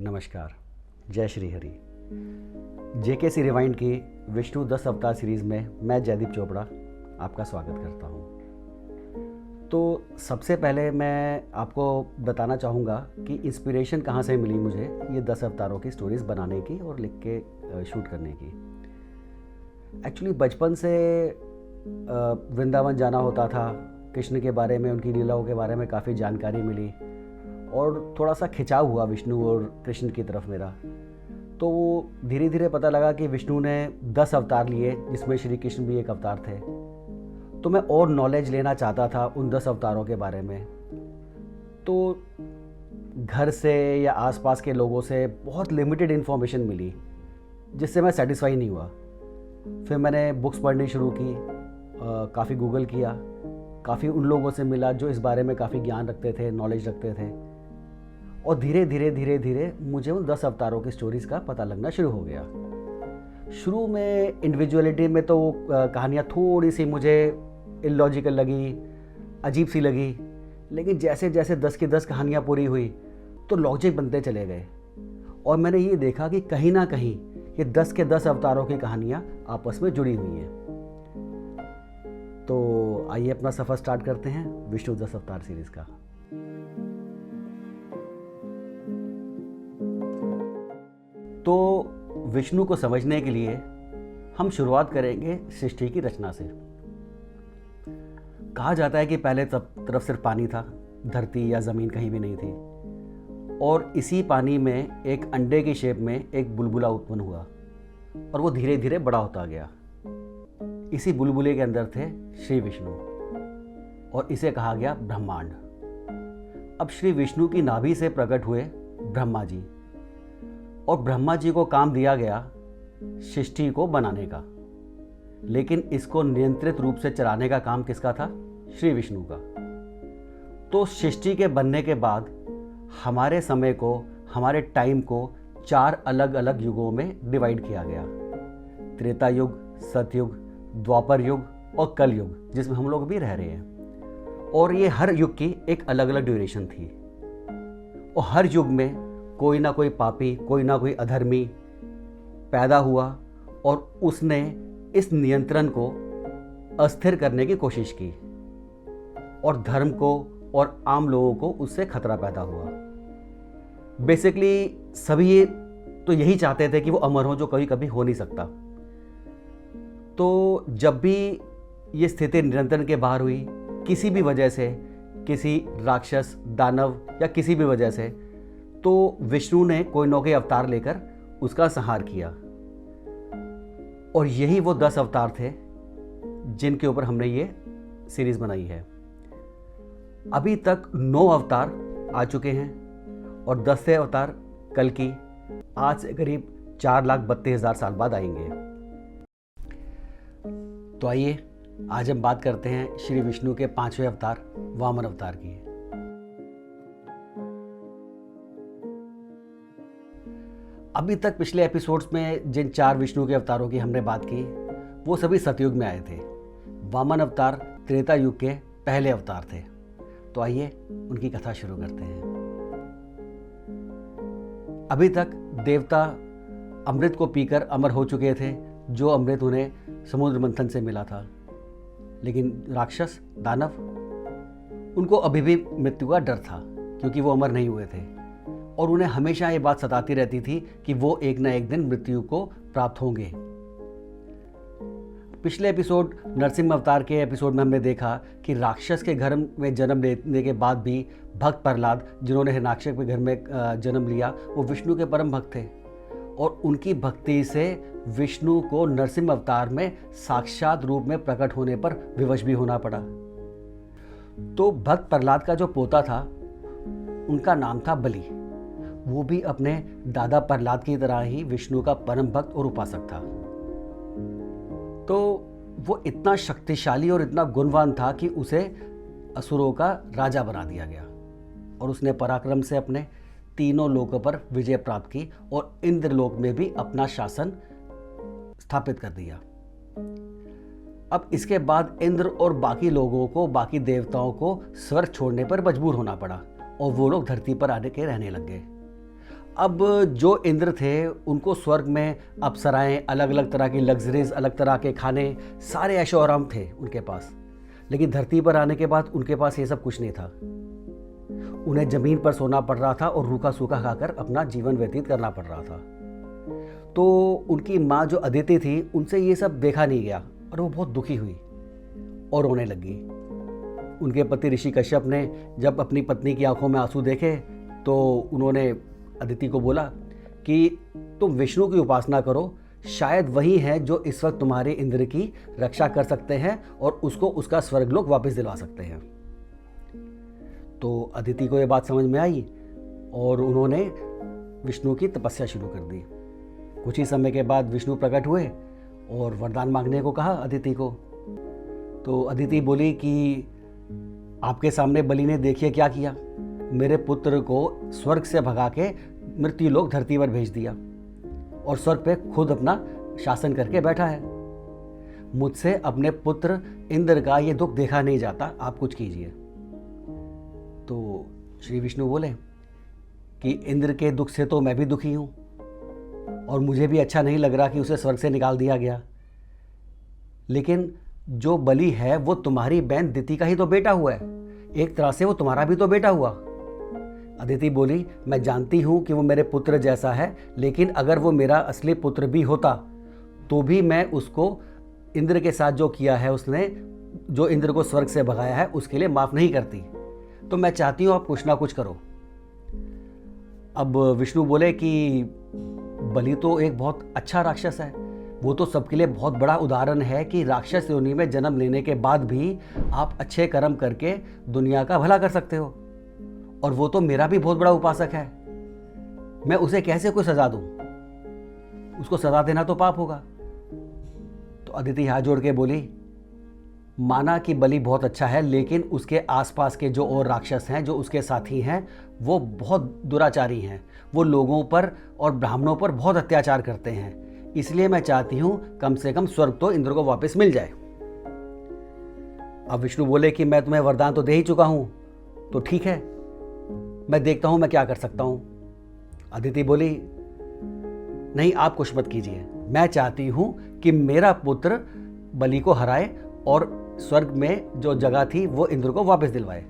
नमस्कार, जय Shri Hari. JKC rewind की विष्णु 10 अवतार सीरीज़ में मैं जयदीप चोपड़ा आपका स्वागत करता हूँ। तो सबसे पहले मैं आपको बताना चाहूँगा कि इंस्पिरेशन कहाँ से मिली मुझे ये 10 अवतारों की स्टोरीज़ बनाने की और लिख के शूट करने की। एक्चुअली बचपन से वृंदावन जाना होता था, कृष्ण के बारे में, उनकी लीलाओं के बारे में काफ़ी जानकारी मिली और थोड़ा सा खिंचाव हुआ विष्णु और कृष्ण की तरफ मेरा। तो धीरे धीरे पता लगा कि विष्णु ने 10 अवतार लिए, जिसमें श्री कृष्ण भी एक अवतार थे। तो मैं और नॉलेज लेना चाहता था उन 10 अवतारों के बारे में। तो घर से या आसपास के लोगों से बहुत लिमिटेड इन्फॉर्मेशन मिली, जिससे मैं सेटिस्फाई नहीं हुआ। फिर मैंने बुक्स पढ़नी शुरू की, काफ़ी गूगल किया, काफ़ी उन लोगों से मिला जो इस बारे में काफ़ी ज्ञान रखते थे, नॉलेज रखते थे, और धीरे धीरे मुझे उन 10 अवतारों की स्टोरीज़ का पता लगना शुरू हो गया। शुरू में इंडिविजुअलिटी में तो कहानियाँ थोड़ी सी मुझे इलॉजिकल लगी, अजीब सी लगी, लेकिन जैसे जैसे 10 की 10 कहानियाँ पूरी हुई तो लॉजिक बनते चले गए और मैंने ये देखा कि कहीं ना कहीं ये 10 के 10 अवतारों की कहानियाँ आपस में जुड़ी हुई हैं। तो आइए अपना सफ़र स्टार्ट करते हैं विष्णु 10 अवतार सीरीज़ का। तो विष्णु को समझने के लिए हम शुरुआत करेंगे सृष्टि की रचना से। कहा जाता है कि पहले तरफ सिर्फ पानी था, धरती या ज़मीन कहीं भी नहीं थी, और इसी पानी में एक अंडे की शेप में एक बुलबुला उत्पन्न हुआ और वो धीरे धीरे बड़ा होता गया। इसी बुलबुले के अंदर थे श्री विष्णु और इसे कहा गया ब्रह्मांड। अब श्री विष्णु की नाभि से प्रकट हुए ब्रह्मा जी, और ब्रह्मा जी को काम दिया गया सृष्टि को बनाने का, लेकिन इसको नियंत्रित रूप से चलाने का काम किसका था? श्री विष्णु का। तो सृष्टि के बनने के बाद हमारे समय को, हमारे टाइम को 4 अलग अलग युगों में डिवाइड किया गया। त्रेता युग, सतयुग, द्वापर युग और कल युग, जिसमें हम लोग भी रह रहे हैं। और ये हर युग की एक अलग अलग ड्यूरेशन थी, और हर युग में कोई ना कोई पापी, कोई ना कोई अधर्मी पैदा हुआ और उसने इस नियंत्रण को अस्थिर करने की कोशिश की, और धर्म को और आम लोगों को उससे खतरा पैदा हुआ। बेसिकली सभी तो यही चाहते थे कि वो अमर हो, जो कभी कभी हो नहीं सकता। तो जब भी ये स्थिति नियंत्रण के बाहर हुई, किसी भी वजह से, किसी राक्षस, दानव या किसी भी वजह से, तो विष्णु ने कोई न कोई अवतार लेकर उसका संहार किया। और यही वो 10 अवतार थे जिनके ऊपर हमने ये सीरीज बनाई है। अभी तक 9 अवतार आ चुके हैं और 10वें अवतार कल की आज से करीब 4,32,000 साल बाद आएंगे। तो आइए आज हम बात करते हैं श्री विष्णु के 5वें अवतार वामन अवतार की। अभी तक पिछले एपिसोड्स में जिन 4 विष्णु के अवतारों की हमने बात की, वो सभी सतयुग में आए थे। वामन अवतार त्रेता युग के पहले अवतार थे। तो आइए उनकी कथा शुरू करते हैं। अभी तक देवता अमृत को पीकर अमर हो चुके थे, जो अमृत उन्हें समुद्र मंथन से मिला था। लेकिन राक्षस, दानव, उनको अभी भी मृत्यु का डर था, क्योंकि वो अमर नहीं हुए थे, और उन्हें हमेशा ये बात सताती रहती थी कि वो एक ना एक दिन मृत्यु को प्राप्त होंगे। पिछले एपिसोड नरसिंह अवतार के एपिसोड में हमने देखा कि राक्षस के घर में जन्म लेने के बाद भी भक्त प्रहलाद, जिन्होंने हिरण्याक्ष के घर में जन्म लिया, वो विष्णु के परम भक्त थे, और उनकी भक्ति से विष्णु को नरसिंह अवतार में साक्षात रूप में प्रकट होने पर विवश भी होना पड़ा। तो भक्त प्रहलाद का जो पोता था, उनका नाम था बलि। वो भी अपने दादा प्रहलाद की तरह ही विष्णु का परम भक्त और उपासक था। तो वो इतना शक्तिशाली और इतना गुणवान था कि उसे असुरों का राजा बना दिया गया, और उसने पराक्रम से अपने तीनों लोकों पर विजय प्राप्त की और इंद्रलोक में भी अपना शासन स्थापित कर दिया। अब इसके बाद इंद्र और बाकी लोगों को, बाकी देवताओं को स्वर्ग छोड़ने पर मजबूर होना पड़ा और वो लोग धरती पर आने के रहने लग गए। अब जो इंद्र थे उनको स्वर्ग में अप्सराएं, अलग अलग तरह की लग्जरीज, अलग तरह के खाने, सारे ऐशो आराम थे उनके पास। लेकिन धरती पर आने के बाद उनके पास ये सब कुछ नहीं था। उन्हें ज़मीन पर सोना पड़ रहा था और रूखा सूखा खाकर अपना जीवन व्यतीत करना पड़ रहा था। तो उनकी माँ जो अदिति थी, उनसे ये सब देखा नहीं गया और वो बहुत दुखी हुई और रोने लगी। उनके पति ऋषि कश्यप ने जब अपनी पत्नी की आंखों में आंसू देखे तो उन्होंने अदिति को बोला कि तुम विष्णु की उपासना करो, शायद वही है जो इस वक्त तुम्हारे इंद्र की रक्षा कर सकते हैं और उसको उसका स्वर्गलोक वापस दिलवा सकते हैं। तो अदिति को ये बात समझ में आई और उन्होंने विष्णु की तपस्या शुरू कर दी। कुछ ही समय के बाद विष्णु प्रकट हुए और वरदान मांगने को कहा अदिति को। तो अदिति बोली कि आपके सामने बलि ने देखिए क्या किया, मेरे पुत्र को स्वर्ग से भगा के मृत्यु लोक धरती पर भेज दिया और स्वर्ग पे खुद अपना शासन करके बैठा है। मुझसे अपने पुत्र इंद्र का ये दुख देखा नहीं जाता, आप कुछ कीजिए। तो श्री विष्णु बोले कि इंद्र के दुख से तो मैं भी दुखी हूँ और मुझे भी अच्छा नहीं लग रहा कि उसे स्वर्ग से निकाल दिया गया, लेकिन जो बलि है वो तुम्हारी बहन दिति का ही तो बेटा हुआ है, एक तरह से वो तुम्हारा भी तो बेटा हुआ। अदिति बोली, मैं जानती हूँ कि वो मेरे पुत्र जैसा है, लेकिन अगर वो मेरा असली पुत्र भी होता तो भी मैं उसको इंद्र के साथ जो किया है, उसने जो इंद्र को स्वर्ग से भगाया है, उसके लिए माफ़ नहीं करती। तो मैं चाहती हूँ आप कुछ ना कुछ करो। अब विष्णु बोले कि बलि तो एक बहुत अच्छा राक्षस है, वो तो सबके लिए बहुत बड़ा उदाहरण है कि राक्षस योनि में जन्म लेने के बाद भी आप अच्छे कर्म करके दुनिया का भला कर सकते हो, और वो तो मेरा भी बहुत बड़ा उपासक है। मैं उसे कैसे कोई सजा दूं? उसको सजा देना तो पाप होगा। तो अदिति हाथ जोड़ के बोली, माना कि बलि बहुत अच्छा है, लेकिन उसके आसपास के जो और राक्षस हैं, जो उसके साथी हैं, वो बहुत दुराचारी हैं। वो लोगों पर और ब्राह्मणों पर बहुत अत्याचार करते हैं। इसलिए मैं चाहती हूं कम से कम स्वर्ग तो इंद्र को वापस मिल जाए। अब विष्णु बोले कि मैं तुम्हें वरदान तो दे ही चुका हूं, तो ठीक है, मैं देखता हूं मैं क्या कर सकता हूं। अदिति बोली, नहीं, आप कुछ मत कीजिए, मैं चाहती हूं कि मेरा पुत्र बलि को हराए और स्वर्ग में जो जगह थी वो इंद्र को वापस दिलवाए।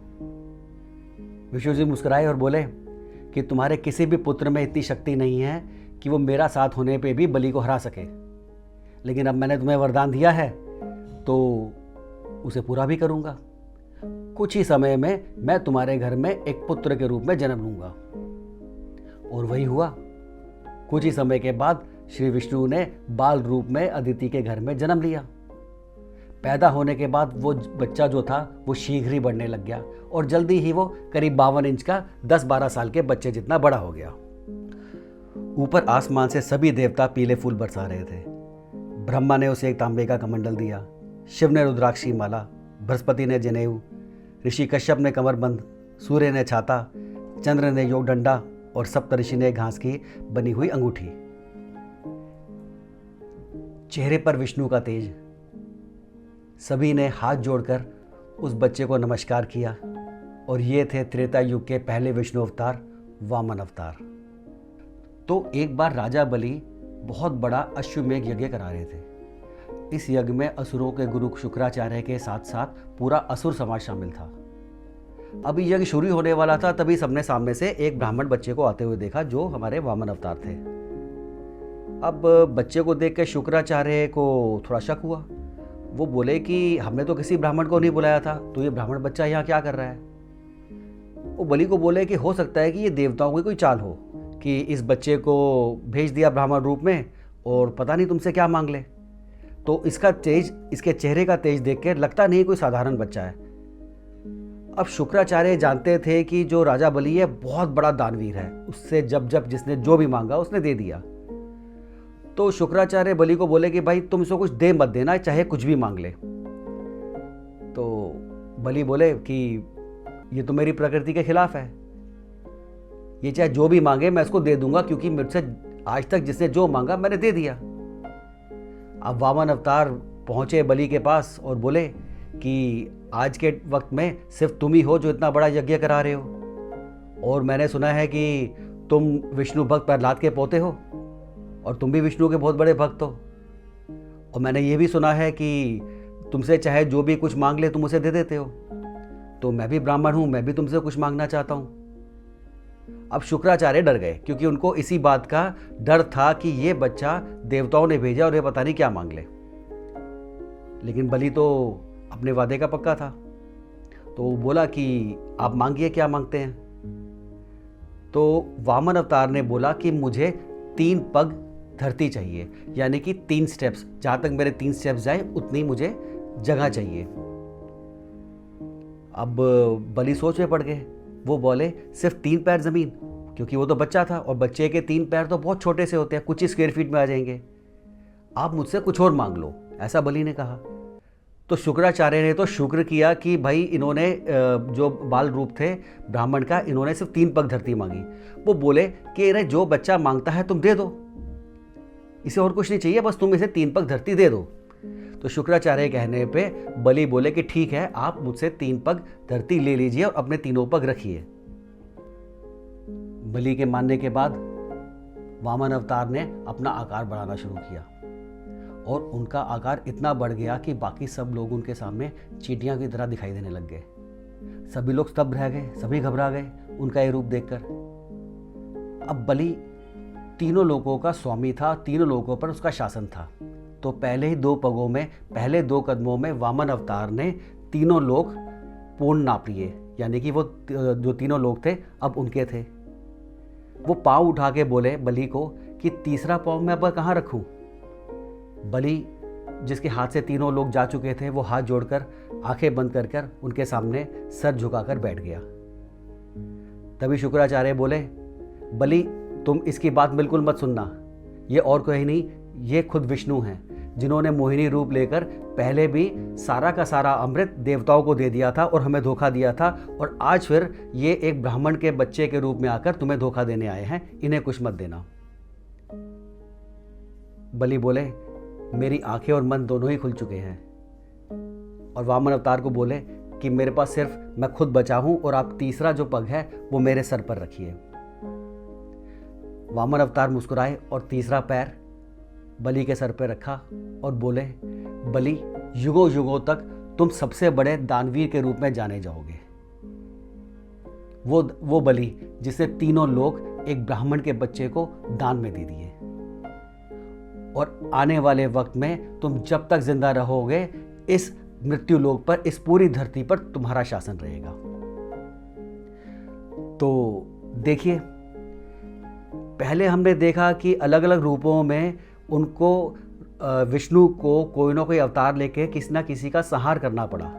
विष्णु जी मुस्कुराए और बोले कि तुम्हारे किसी भी पुत्र में इतनी शक्ति नहीं है कि वो मेरा साथ होने पे भी बलि को हरा सके, लेकिन अब मैंने तुम्हें वरदान दिया है तो उसे पूरा भी करूंगा। कुछ ही समय में मैं तुम्हारे घर में एक पुत्र के रूप में जन्म लूंगा। और वही हुआ। कुछ ही समय के बाद श्री विष्णु ने बाल रूप में अदिति के घर में जन्म लिया। पैदा होने के बाद वो बच्चा जो था वो शीघ्र ही बढ़ने लग गया और जल्दी ही वो करीब 52 इंच का 10-12 साल के बच्चे जितना बड़ा हो गया। ऊपर आसमान से सभी देवता पीले फूल बरसा रहे थे। ब्रह्मा ने उसे एक तांबे का कमंडल दिया, शिव ने रुद्राक्षी माला, बृहस्पति ने जनेऊ, ऋषि कश्यप ने कमरबंद, सूर्य ने छाता, चंद्र ने योग डंडा और सप्तऋषि ने घास की बनी हुई अंगूठी। चेहरे पर विष्णु का तेज। सभी ने हाथ जोड़कर उस बच्चे को नमस्कार किया और ये थे त्रेता युग के पहले विष्णु अवतार, वामन अवतार। तो एक बार राजा बलि बहुत बड़ा अश्वमेघ यज्ञ करा रहे थे। इस यज्ञ में असुरों के गुरु शुक्राचार्य के साथ साथ पूरा असुर समाज शामिल था। अभी यज्ञ शुरू होने वाला था, तभी सबने सामने से एक ब्राह्मण बच्चे को आते हुए देखा जो हमारे वामन अवतार थे। अब बच्चे को देख के शुक्राचार्य को थोड़ा शक हुआ। वो बोले कि हमने तो किसी ब्राह्मण को नहीं बुलाया था, तो ये ब्राह्मण बच्चा यहाँ क्या कर रहा है। वो बलि को बोले कि हो सकता है कि ये देवताओं की कोई चाल हो कि इस बच्चे को भेज दिया ब्राह्मण रूप में और पता नहीं तुमसे क्या मांग ले। तो इसका तेज, इसके चेहरे का तेज देख के लगता नहीं कोई साधारण बच्चा है। अब शुक्राचार्य जानते थे कि जो राजा बलि है बहुत बड़ा दानवीर है, उससे जब जब जिसने जो भी मांगा उसने दे दिया। तो शुक्राचार्य बलि को बोले कि भाई तुम इसको कुछ दे मत देना, चाहे कुछ भी मांग ले। तो बलि बोले कि ये तो मेरी प्रकृति के खिलाफ है, ये चाहे जो भी मांगे मैं इसको दे दूंगा, क्योंकि मुझसे आज तक जिसने जो मांगा मैंने दे दिया। अब वामन अवतार पहुंचे बलि के पास और बोले कि आज के वक्त में सिर्फ तुम ही हो जो इतना बड़ा यज्ञ करा रहे हो, और मैंने सुना है कि तुम विष्णु भक्त प्रहलाद के पोते हो और तुम भी विष्णु के बहुत बड़े भक्त हो, और मैंने ये भी सुना है कि तुमसे चाहे जो भी कुछ मांग ले तुम उसे दे देते हो, तो मैं भी ब्राह्मण हूँ, मैं भी तुमसे कुछ मांगना चाहता हूँ। अब शुक्राचार्य डर गए, क्योंकि उनको इसी बात का डर था कि ये बच्चा देवताओं ने भेजा और ये पता नहीं क्या मांग ले। लेकिन बलि तो अपने वादे का पक्का था, तो वो बोला कि आप मांगिए, क्या मांगते हैं। तो वामन अवतार ने बोला कि मुझे 3 पग धरती चाहिए, यानी कि 3 स्टेप्स, जहां तक मेरे 3 स्टेप्स जाए उतनी मुझे जगह चाहिए। अब बलि सोच में पड़ गए। वो बोले सिर्फ 3 पैर जमीन, क्योंकि वो तो बच्चा था और बच्चे के 3 पैर तो बहुत छोटे से होते हैं, कुछ ही स्क्वायर फीट में आ जाएंगे। आप मुझसे कुछ और मांग लो, ऐसा बलि ने कहा। तो शुक्राचार्य ने तो शुक्र किया कि भाई इन्होंने जो बाल रूप थे ब्राह्मण का, इन्होंने सिर्फ 3 पग धरती मांगी। वो बोले कि इन्हें जो बच्चा मांगता है तुम दे दो, इसे और कुछ नहीं चाहिए, बस तुम इसे 3 पग धरती दे दो। तो शुक्राचार्य कहने पे बलि बोले कि ठीक है, आप मुझसे 3 पग धरती ले लीजिए और अपने 3 पग रखिए। बलि के मानने के बाद वामन अवतार ने अपना आकार बढ़ाना शुरू किया और उनका आकार इतना बढ़ गया कि बाकी सब लोग उनके सामने चींटियां की तरह दिखाई देने लग गए। सभी लोग स्तब्ध रह गए, सभी घबरा गए उनका ये रूप देखकर। अब बलि तीनों लोगों का स्वामी था, तीनों लोगों पर उसका शासन था। तो पहले ही 2 पगों में, पहले 2 कदमों में वामन अवतार ने तीनों लोग पूर्ण नाप लिए, यानी कि वो जो तीनों लोग थे अब उनके थे। वो पाँव उठा के बोले बलि को कि तीसरा पाँव मैं अब कहाँ रखूं। बलि जिसके हाथ से तीनों लोग जा चुके थे, वो हाथ जोड़कर आंखें बंद कर उनके सामने सर झुकाकर बैठ गया। तभी शुक्राचार्य बोले बलि तुम इसकी बात बिल्कुल मत सुनना, ये और कोई नहीं, ये खुद विष्णु हैं, जिन्होंने मोहिनी रूप लेकर पहले भी सारा का सारा अमृत देवताओं को दे दिया था और हमें धोखा दिया था, और आज फिर ये एक ब्राह्मण के बच्चे के रूप में आकर तुम्हें धोखा देने आए हैं, इन्हें कुछ मत देना। बलि बोले मेरी आंखें और मन दोनों ही खुल चुके हैं, और वामन अवतार को बोले कि मेरे पास सिर्फ मैं खुद बचा हूं और आप तीसरा जो पग है वो मेरे सर पर रखिए। वामन अवतार मुस्कुराए और तीसरा पैर बलि के सर पर रखा और बोले बलि युगों युगों तक तुम सबसे बड़े दानवीर के रूप में जाने जाओगे। वो बलि जिसे तीनों लोग एक ब्राह्मण के बच्चे को दान में दे दिए, और आने वाले वक्त में तुम जब तक जिंदा रहोगे इस मृत्यु लोक पर, इस पूरी धरती पर तुम्हारा शासन रहेगा। तो देखिए, पहले हमने देखा कि अलग अलग रूपों में उनको विष्णु को कोई ना कोई अवतार लेके किसी ना किसी का संहार करना पड़ा।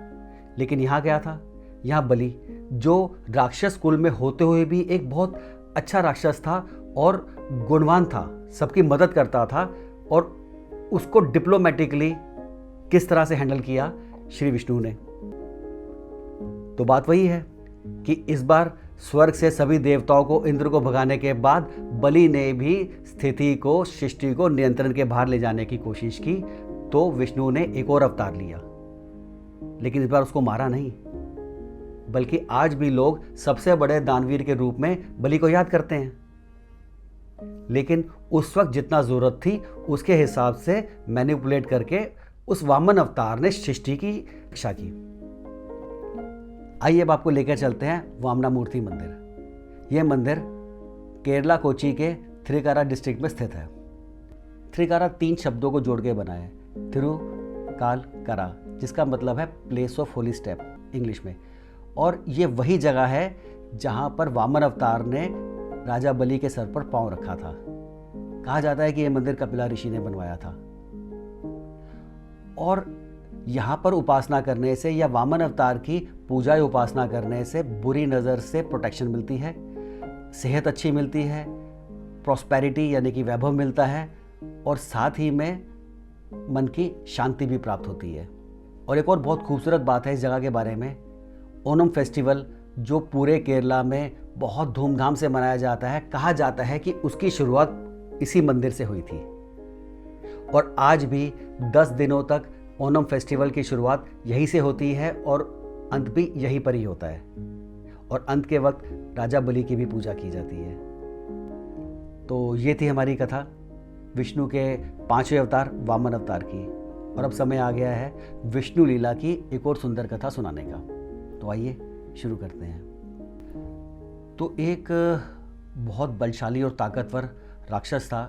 लेकिन यहाँ क्या था, यहाँ बलि जो राक्षस कुल में होते हुए भी एक बहुत अच्छा राक्षस था और गुणवान था, सबकी मदद करता था, और उसको डिप्लोमेटिकली किस तरह से हैंडल किया श्री विष्णु ने। तो बात वही है कि इस बार स्वर्ग से सभी देवताओं को, इंद्र को भगाने के बाद बलि ने भी स्थिति को, सृष्टि को नियंत्रण के बाहर ले जाने की कोशिश की। तो विष्णु ने एक और अवतार लिया, लेकिन इस बार उसको मारा नहीं, बल्कि आज भी लोग सबसे बड़े दानवीर के रूप में बलि को याद करते हैं। लेकिन उस वक्त जितना जरूरत थी उसके हिसाब से मैनिपुलेट करके उस वामन अवतार ने सृष्टि की रक्षा की। आइए अब आपको लेकर चलते हैं वामना मूर्ति मंदिर। यह मंदिर केरला कोची के थ्रिकारा डिस्ट्रिक्ट में स्थित है। थ्रिकारा 3 शब्दों को जोड़ के बना है, थिरु काल करा, जिसका मतलब है place of Holi step English में। और ये वही जगह है जहाँ पर वामन अवतार ने राजा बलि के सर पर पांव रखा था। कहा जाता है कि यह मंदिर कपिला ऋषि ने बनवाया था। और यहाँ पर उपासना करने से या वामन अवतार की पूजा या उपासना करने से बुरी नज़र से प्रोटेक्शन मिलती है, सेहत अच्छी मिलती है, प्रॉस्पेरिटी यानी कि वैभव मिलता है, और साथ ही में मन की शांति भी प्राप्त होती है। और एक और बहुत खूबसूरत बात है इस जगह के बारे में, ओणम फेस्टिवल जो पूरे केरला में बहुत धूमधाम से मनाया जाता है, कहा जाता है कि उसकी शुरुआत इसी मंदिर से हुई थी। और आज भी 10 दिनों तक ओणम फेस्टिवल की शुरुआत यहीं से होती है और अंत भी यहीं पर ही होता है। और अंत के वक्त राजा बलि की भी पूजा की जाती है। तो ये थी हमारी कथा विष्णु के 5वें अवतार वामन अवतार की। और अब समय आ गया है विष्णु लीला की एक और सुंदर कथा सुनाने का। तो आइए शुरू करते हैं। तो एक बहुत बलशाली और ताकतवर राक्षस था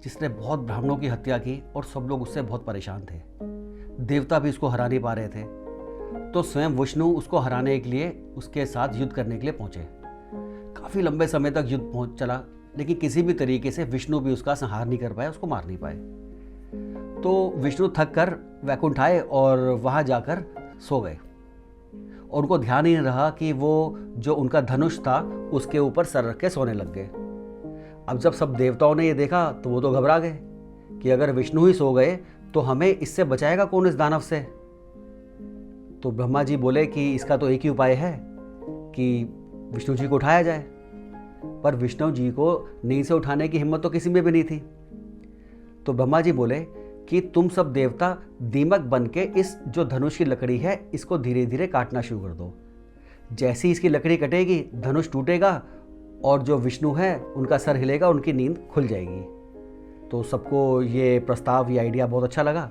जिसने बहुत ब्राह्मणों की हत्या की और सब लोग उससे बहुत परेशान थे। देवता भी उसको हरा नहीं पा रहे थे। तो स्वयं विष्णु उसको हराने के लिए उसके साथ युद्ध करने के लिए पहुंचे। काफ़ी लंबे समय तक युद्ध चला, लेकिन किसी भी तरीके से विष्णु भी उसका संहार नहीं कर पाए, उसको मार नहीं पाए। तो विष्णु थक कर वैकुंठ आए और वहाँ जाकर सो गए। और उनको ध्यान ही नहीं रहा कि वो जो उनका धनुष था उसके ऊपर सर रख के सोने लग गए। अब जब सब देवताओं ने ये देखा तो वो तो घबरा गए कि अगर विष्णु ही सो गए तो हमें इससे बचाएगा कौन, इस दानव से। तो ब्रह्मा जी बोले कि इसका तो एक ही उपाय है कि विष्णु जी को उठाया जाए। पर विष्णु जी को नींद से उठाने की हिम्मत तो किसी में भी नहीं थी। तो ब्रह्मा जी बोले कि तुम सब देवता दीमक बन के इस जो धनुष की लकड़ी है इसको धीरे धीरे काटना शुरू कर दो। जैसे ही इसकी लकड़ी कटेगी धनुष टूटेगा और जो विष्णु है उनका सर हिलेगा, उनकी नींद खुल जाएगी। तो सबको ये प्रस्ताव, ये आइडिया बहुत अच्छा लगा।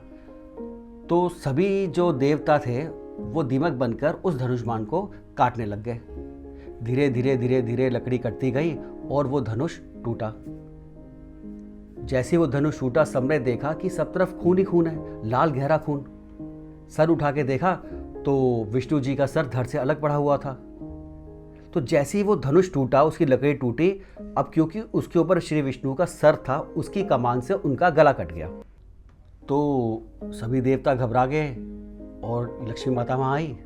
तो सभी जो देवता थे वो दीमक बनकर उस धनुष्मान को काटने लग गए। धीरे धीरे धीरे धीरे लकड़ी कटती गई और वो धनुष टूटा। जैसे वो धनुष टूटा सबने देखा कि सब तरफ खून ही खून है, लाल गहरा खून। सर उठा के देखा तो विष्णु जी का सर धड़ से अलग पड़ा हुआ था। तो जैसे ही वो धनुष टूटा, उसकी लकड़ी टूटी, अब क्योंकि उसके ऊपर श्री विष्णु का सर था, उसकी कमान से उनका गला कट गया। तो सभी देवता घबरा गए और लक्ष्मी माता वहाँ आई।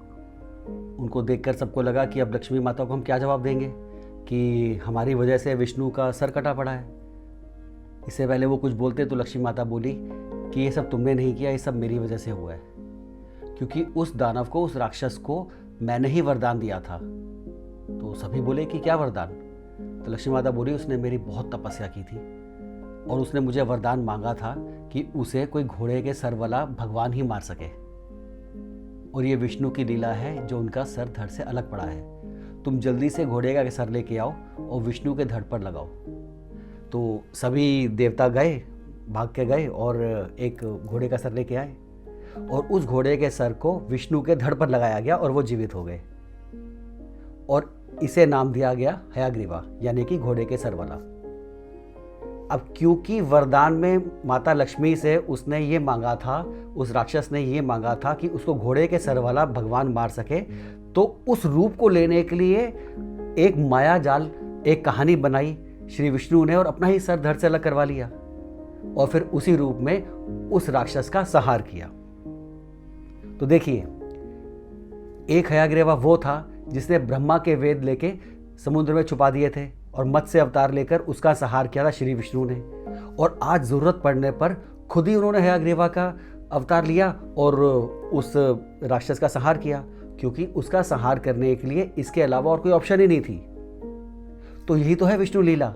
उनको देखकर सबको लगा कि अब लक्ष्मी माता को हम क्या जवाब देंगे कि हमारी वजह से विष्णु का सर कटा पड़ा है। इससे पहले वो कुछ बोलते तो लक्ष्मी माता बोली कि ये सब तुमने नहीं किया, ये सब मेरी वजह से हुआ है, क्योंकि उस दानव को, उस राक्षस को मैंने ही वरदान दिया था। तो सभी बोले कि क्या वरदान? तो लक्ष्मी माता बोली उसने मेरी बहुत तपस्या की थी और उसने मुझे वरदान मांगा था कि उसे कोई घोड़े के सर वाला भगवान ही मार सके। और ये विष्णु की लीला है जो उनका सर धड़ से अलग पड़ा है। तुम जल्दी से घोड़े का सर लेके आओ और विष्णु के धड़ पर लगाओ। तो सभी देवता गए, भाग के गए और एक घोड़े का सर लेके आए और उस घोड़े के सर को विष्णु के धड़ पर लगाया गया और वो जीवित हो गए। और इसे नाम दिया गया हयग्रीवा, यानी कि घोड़े के सर वाला। अब क्योंकि वरदान में माता लक्ष्मी से उसने ये मांगा था, उस राक्षस ने ये मांगा था कि उसको घोड़े के सर वाला भगवान मार सके, तो उस रूप को लेने के लिए एक माया जाल, एक कहानी बनाई श्री विष्णु ने और अपना ही सर धड़ से अलग करवा लिया और फिर उसी रूप में उस राक्षस का संहार किया। तो देखिए, एक हयग्रीवा वो था जिसने ब्रह्मा के वेद लेके समुद्र में छुपा दिए थे और मत्स्य अवतार लेकर उसका संहार किया था श्री विष्णु ने। और आज जरूरत पड़ने पर खुद ही उन्होंने हयग्रीवा का अवतार लिया और उस राक्षस का संहार किया, क्योंकि उसका संहार करने के लिए इसके अलावा और कोई ऑप्शन ही नहीं थी। तो यही तो है विष्णु लीला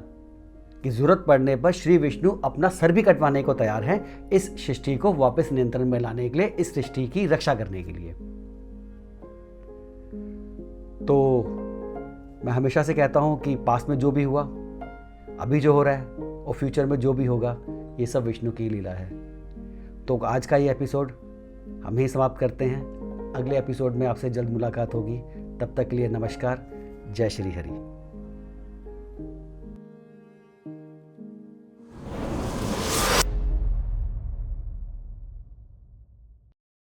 कि जरूरत पड़ने पर श्री विष्णु अपना सर भी कटवाने को तैयार हैं, इस सृष्टि को वापस नियंत्रण में लाने के लिए, इस सृष्टि की रक्षा करने के लिए। तो मैं हमेशा से कहता हूं कि पास्ट में जो भी हुआ, अभी जो हो रहा है और फ्यूचर में जो भी होगा, ये सब विष्णु की लीला है। तो आज का ये एपिसोड हम ही समाप्त करते हैं। अगले एपिसोड में आपसे जल्द मुलाकात होगी। तब तक के लिए नमस्कार। जय श्री हरि।